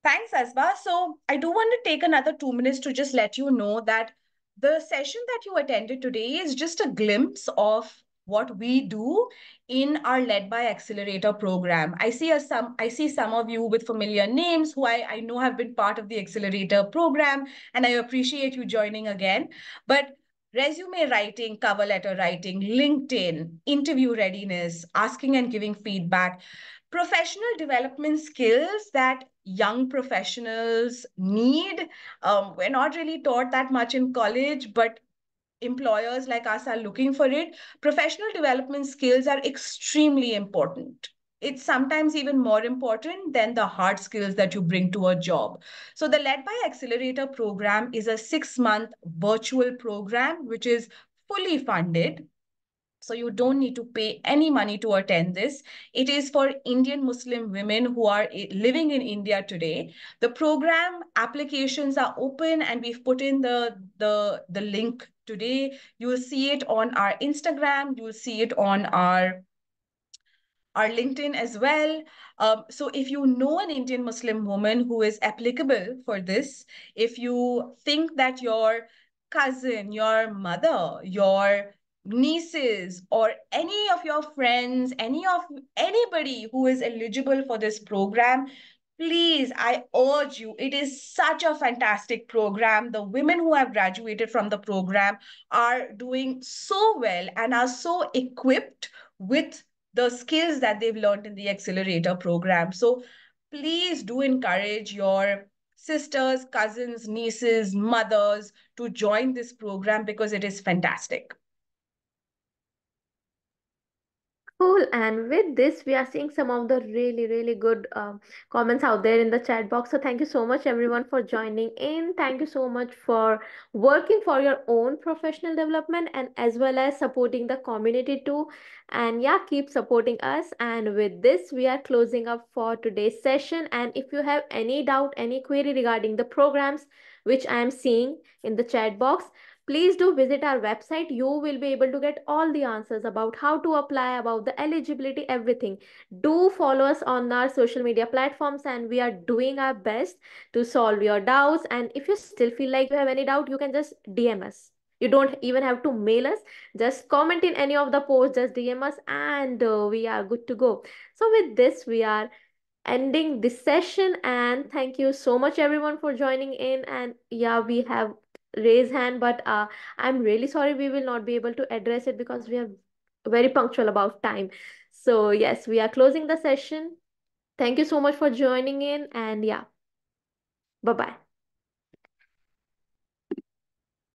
Thanks, Asba. So I do want to take another 2 minutes to just let you know that the session that you attended today is just a glimpse of what we do in our Led by Accelerator program. I see some of you with familiar names who I know have been part of the Accelerator program, and I appreciate you joining again. But resume writing, cover letter writing, LinkedIn, interview readiness, asking and giving feedback, professional development skills that young professionals need. We're not really taught that much in college, but employers like us are looking for it. Professional development skills are extremely important. It's sometimes even more important than the hard skills that you bring to a job. So, the Led by Accelerator program is a 6-month virtual program which is fully funded. So you don't need to pay any money to attend this. It is for Indian Muslim women who are living in India today. The program applications are open, and we've put in the link today. You'll see it on our Instagram. You'll see it on our LinkedIn as well. So if you know an Indian Muslim woman who is applicable for this, if you think that your cousin, your mother, your nieces or any of your friends, anybody who is eligible for this program, please, I urge you, it is such a fantastic program. The women who have graduated from the program are doing so well and are so equipped with the skills that they've learned in the accelerator program. So please do encourage your sisters, cousins, nieces, mothers to join this program because it is fantastic. Cool. And with this, we are seeing some of the really, really good comments out there in the chat box. So thank you so much, everyone, for joining in. Thank you so much for working for your own professional development and as well as supporting the community too. And yeah, keep supporting us. And with this, we are closing up for today's session. And if you have any doubt, any query regarding the programs, which I am seeing in the chat box, please do visit our website. You will be able to get all the answers about how to apply, about the eligibility, everything. Do follow us on our social media platforms, and we are doing our best to solve your doubts. And if you still feel like you have any doubt, you can just DM us. You don't even have to mail us. Just comment in any of the posts, just DM us, and we are good to go. So, with this, we are ending this session, and thank you so much everyone for joining in. And yeah, we have raised hand, but I'm really sorry, we will not be able to address it because we are very punctual about time. So yes, we are closing the session. Thank you so much for joining in, and yeah, bye bye.